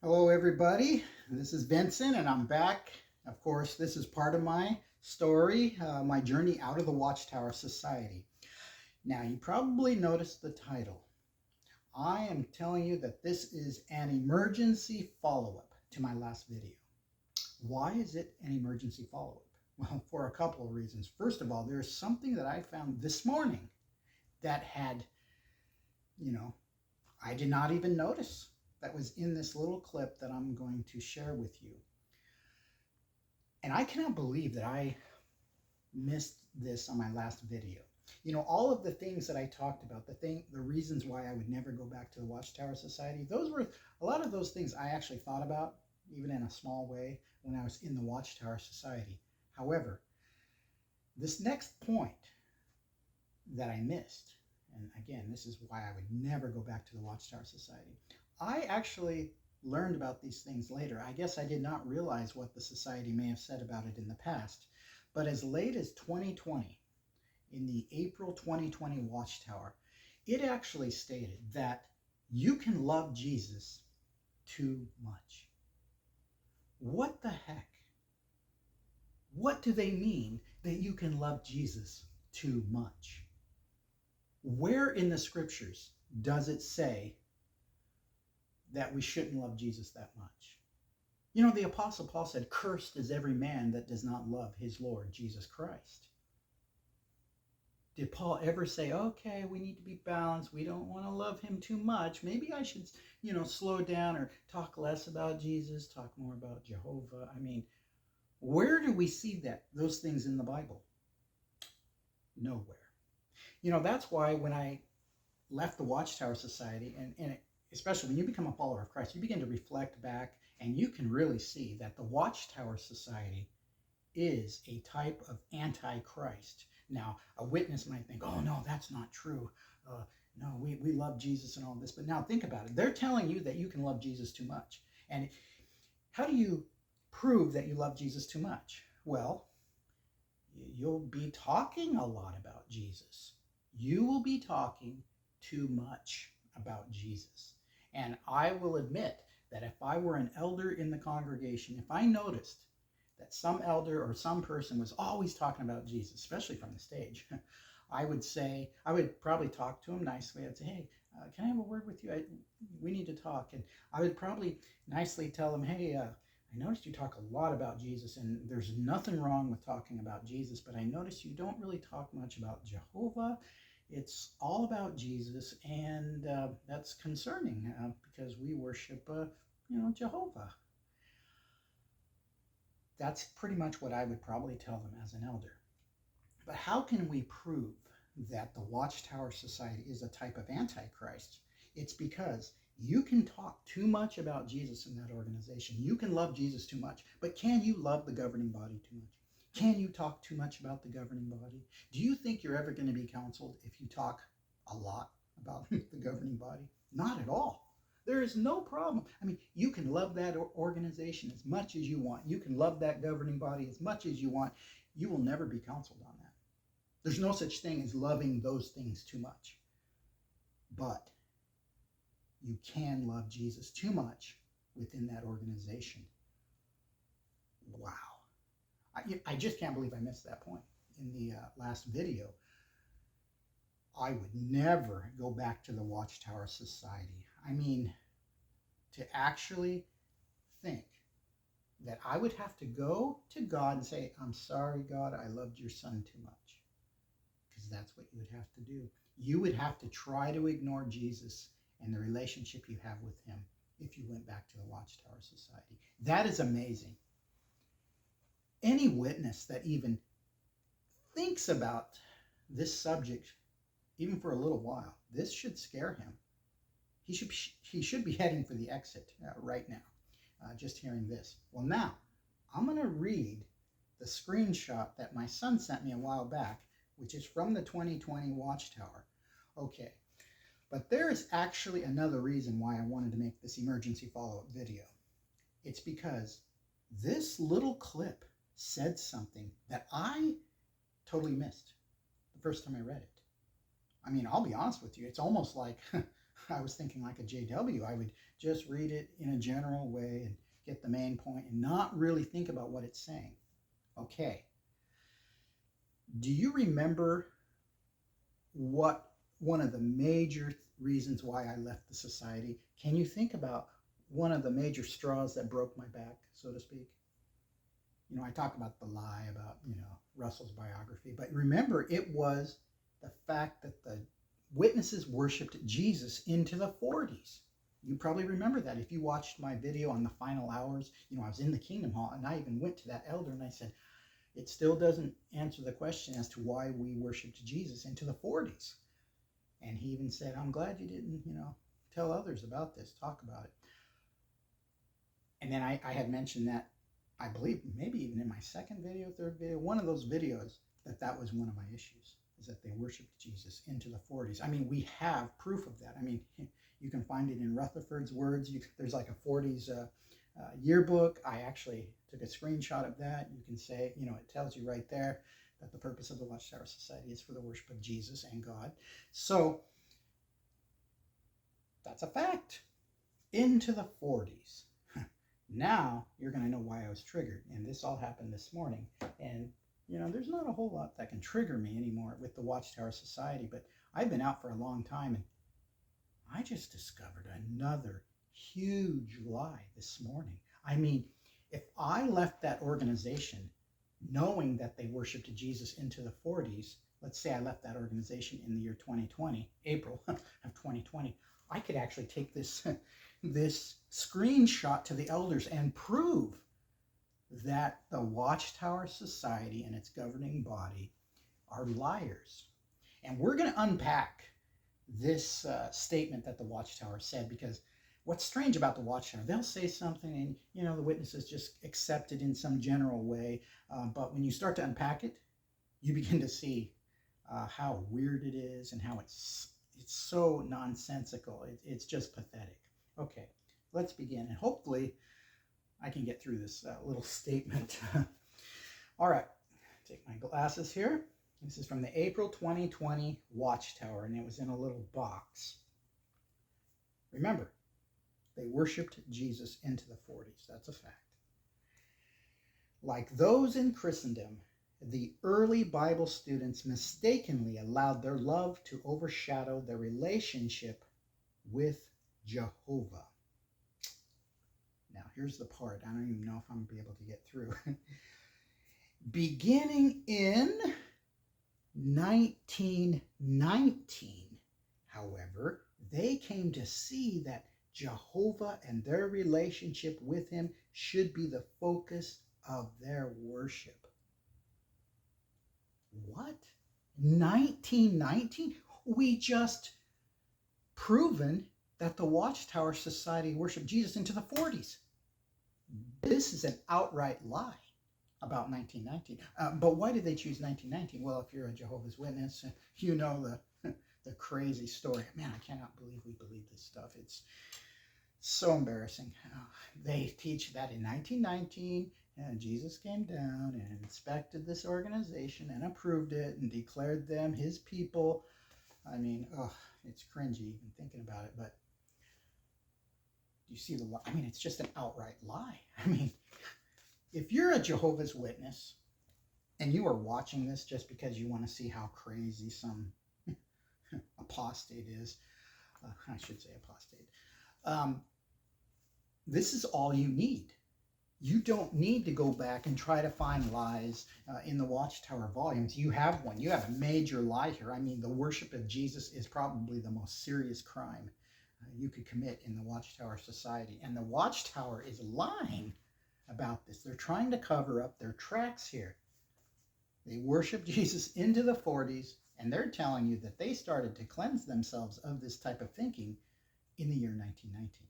Hello, everybody. This is Vincent, and I'm back. Of course, this is part of my story, my journey out of the Watchtower Society. Now, you probably noticed the title. I am telling you that this is an emergency follow-up to my last video. Why is it an emergency follow-up? Well, for a couple of reasons. First of all, there's something that I found this morning that had, I did not even notice that was in this little clip that I'm going to share with you. And I cannot believe that I missed this on my last video. All of the things that I talked about, the reasons why I would never go back to the Watchtower Society, a lot of those things I actually thought about, even in a small way, when I was in the Watchtower Society. However, this next point that I missed, and again, this is why I would never go back to the Watchtower Society. I actually learned about these things later. I guess I did not realize what the society may have said about it in the past. But as late as 2020, in the April 2020 Watchtower, it actually stated that you can love Jesus too much. What the heck? What do they mean that you can love Jesus too much? Where in the scriptures does it say that we shouldn't love Jesus that much? The Apostle Paul said, "Cursed is every man that does not love his Lord Jesus Christ." Did Paul ever say, okay, we need to be balanced, we don't want to love him too much, maybe I should, slow down or talk less about Jesus, talk more about Jehovah? I mean, where do we see those things in the Bible? Nowhere. That's why when I left the Watchtower Society, and especially when you become a follower of Christ, you begin to reflect back, and you can really see that the Watchtower Society is a type of antichrist. Now, a witness might think, oh, no, that's not true. No, we love Jesus and all this. But now think about it. They're telling you that you can love Jesus too much. And how do you prove that you love Jesus too much? Well, you'll be talking a lot about Jesus. You will be talking too much about Jesus. And I will admit that if I were an elder in the congregation, if I noticed that some elder or some person was always talking about Jesus, especially from the stage, I would probably talk to him nicely. I'd say, hey, can I have a word with you? We need to talk. And I would probably nicely tell him, hey, I noticed you talk a lot about Jesus, and there's nothing wrong with talking about Jesus, but I noticed you don't really talk much about Jehovah. It's all about Jesus, and that's concerning because we worship, Jehovah. That's pretty much what I would probably tell them as an elder. But how can we prove that the Watchtower Society is a type of antichrist? It's because you can talk too much about Jesus in that organization. You can love Jesus too much, but can you love the governing body too much? Can you talk too much about the governing body? Do you think you're ever going to be counseled if you talk a lot about the governing body? Not at all. There is no problem. I mean, you can love that organization as much as you want. You can love that governing body as much as you want. You will never be counseled on that. There's no such thing as loving those things too much. But you can love Jesus too much within that organization. Wow. I just can't believe I missed that point in the last video. I would never go back to the Watchtower Society. I mean, to actually think that I would have to go to God and say, I'm sorry, God, I loved your son too much. Because that's what you would have to do. You would have to try to ignore Jesus and the relationship you have with him if you went back to the Watchtower Society. That is amazing. Any witness that even thinks about this subject, even for a little while, this should scare him. He should be heading for the exit right now, just hearing this. Well, now, I'm going to read the screenshot that my son sent me a while back, which is from the 2020 Watchtower. Okay, but there is actually another reason why I wanted to make this emergency follow-up video. It's because this little clip said something that I totally missed the first time I read it. I mean, I'll be honest with you, it's almost like I was thinking like a JW. I would just read it in a general way and get the main point and not really think about what it's saying. Okay. Do you remember what one of the major reasons why I left the society? Can you think about one of the major straws that broke my back, so to speak? I talk about the lie about, Russell's biography, but remember, it was the fact that the witnesses worshiped Jesus into the 40s. You probably remember that if you watched my video on the final hours. I was in the Kingdom Hall and I even went to that elder and I said, it still doesn't answer the question as to why we worshiped Jesus into the 40s. And he even said, I'm glad you didn't, tell others about this, talk about it. And then I had mentioned that, I believe maybe even in my second video, third video, one of those videos, that was one of my issues, is that they worshiped Jesus into the 40s. I mean, we have proof of that. I mean, you can find it in Rutherford's words. There's like a 40s yearbook. I actually took a screenshot of that. You can say, it tells you right there that the purpose of the Watchtower Society is for the worship of Jesus and God. So that's a fact. Into the 40s. Now you're going to know why I was triggered. And this all happened this morning. And, there's not a whole lot that can trigger me anymore with the Watchtower Society. But I've been out for a long time. And I just discovered another huge lie this morning. I mean, if I left that organization knowing that they worshiped Jesus into the 40s, let's say I left that organization in the year 2020, April of 2020, I could actually take this screenshot to the elders and prove that the Watchtower Society and its governing body are liars. And we're going to unpack this statement that the Watchtower said, because what's strange about the Watchtower, they'll say something and, the witnesses just accept it in some general way. But when you start to unpack it, you begin to see how weird it is and how it's so nonsensical. It's just pathetic. Okay, let's begin. And hopefully I can get through this little statement. All right, take my glasses here. This is from the April 2020 Watchtower, and it was in a little box. Remember, they worshiped Jesus into the 40s. That's a fact. Like those in Christendom, the early Bible students mistakenly allowed their love to overshadow their relationship with Jehovah. Now, here's the part. I don't even know if I'm going to be able to get through. Beginning in 1919, however, they came to see that Jehovah and their relationship with him should be the focus of their worship. What? 1919? We just proven that the Watchtower Society worshiped Jesus into the 40s. This is an outright lie about 1919. But why did they choose 1919? Well, if you're a Jehovah's Witness, you know the crazy story. Man, I cannot believe we believe this stuff. It's so embarrassing. They teach that in 1919, Jesus came down and inspected this organization and approved it and declared them his people. I mean, it's cringy even thinking about it, but you see the lie? I mean, it's just an outright lie. I mean, if you're a Jehovah's Witness and you are watching this just because you want to see how crazy some apostate is, I should say apostate, this is all you need. You don't need to go back and try to find lies in the Watchtower volumes. You have one. You have a major lie here. I mean, the worship of Jesus is probably the most serious crime you could commit in the Watchtower Society. And the Watchtower is lying about this. They're trying to cover up their tracks here. They worship Jesus into the 40s, and they're telling you that they started to cleanse themselves of this type of thinking in the year 1919.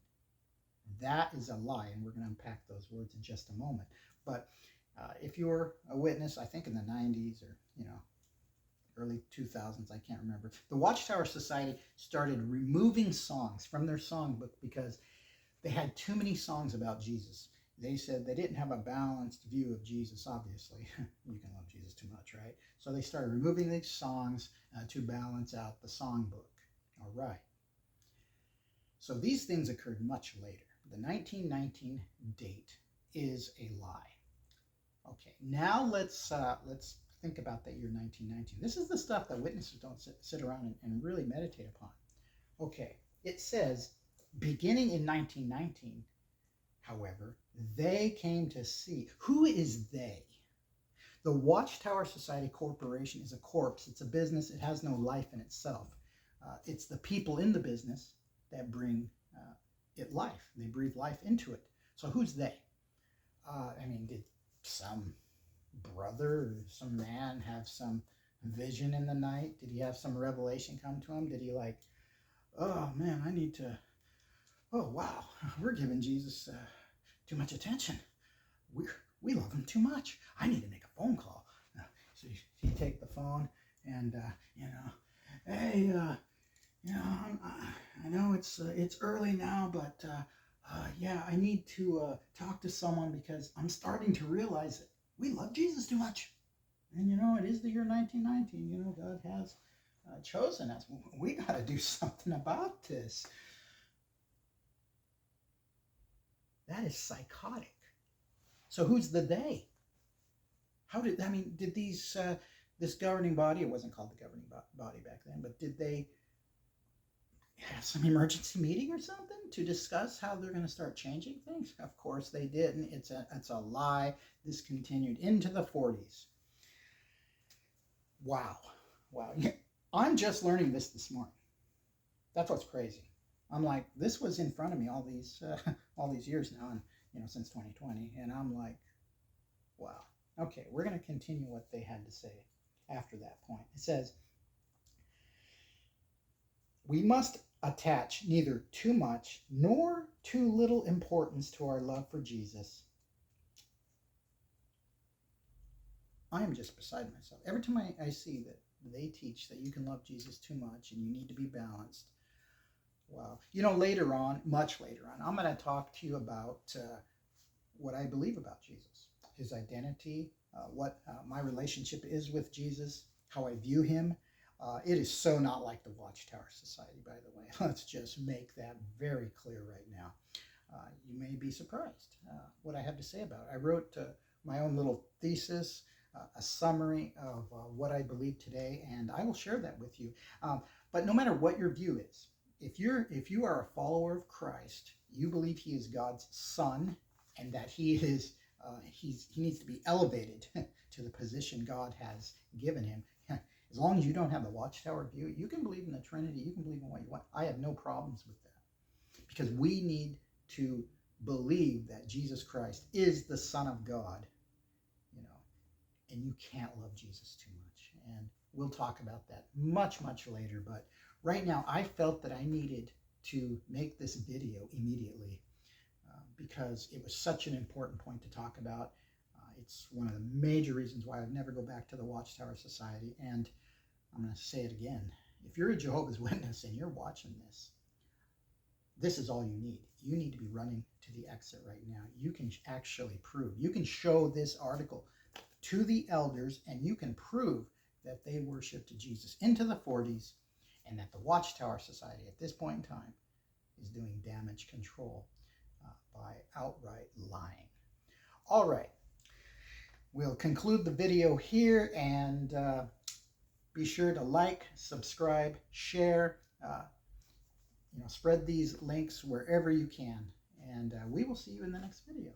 That is a lie, and we're going to unpack those words in just a moment. But if you're a witness, I think in the 90s or, early 2000s, I can't remember, the Watchtower Society started removing songs from their songbook because they had too many songs about Jesus. They said they didn't have a balanced view of Jesus, obviously. You can love Jesus too much, right? So they started removing these songs to balance out the songbook. All right. So these things occurred much later. The 1919 date is a lie. Okay, now let's think about that year 1919. This is the stuff that witnesses don't sit around and really meditate upon. Okay, it says, beginning in 1919, however, they came to see. Who is they? The Watchtower Society Corporation is a corpse. It's a business. It has no life in itself. It's the people in the business that bring it life. They breathe life into it. So who's they? Did some brother or some man have some vision in the night? Did he have some revelation come to him? Did he like, oh man, I need to, oh wow, we're giving Jesus too much attention. We love him too much. I need to make a phone call. So you take the phone and, hey, I know it's early now, but yeah, I need to talk to someone because I'm starting to realize that we love Jesus too much. And it is the year 1919. God has chosen us. We got to do something about this. That is psychotic. So who's the they? Did these, this governing body, it wasn't called the governing body back then, but did they have some emergency meeting or something to discuss how they're going to start changing things? Of course they didn't. It's a lie. This continued into the 40s. Wow. I'm just learning this morning. That's what's crazy. I'm like, this was in front of me all these years now, and since 2020, and I'm like, wow. Okay, we're going to continue what they had to say after that point. It says, we must attach neither too much nor too little importance to our love for Jesus. I am just beside myself. Every time I see that they teach that you can love Jesus too much and you need to be balanced. Wow. Later on, much later on, I'm going to talk to you about what I believe about Jesus, his identity, what my relationship is with Jesus, how I view him. It is so not like the Watchtower Society, by the way. Let's just make that very clear right now. You may be surprised what I have to say about it. I wrote my own little thesis, a summary of what I believe today, and I will share that with you. But no matter what your view is, if you are a follower of Christ, you believe he is God's son, and that he needs to be elevated to the position God has given him. As long as you don't have the Watchtower view, you can believe in the Trinity, you can believe in what you want. I have no problems with that. Because we need to believe that Jesus Christ is the Son of God, and you can't love Jesus too much. And we'll talk about that much, much later. But right now, I felt that I needed to make this video immediately because it was such an important point to talk about. It's one of the major reasons why I would never go back to the Watchtower Society. And I'm going to say it again. If you're a Jehovah's Witness and you're watching this is all you need. You need to be running to the exit right now. You can actually prove. You can show this article to the elders, and you can prove that they worshiped Jesus into the 40s, and that the Watchtower Society at this point in time is doing damage control by outright lying. All right. We'll conclude the video here, and be sure to like, subscribe, share, spread these links wherever you can. And we will see you in the next video.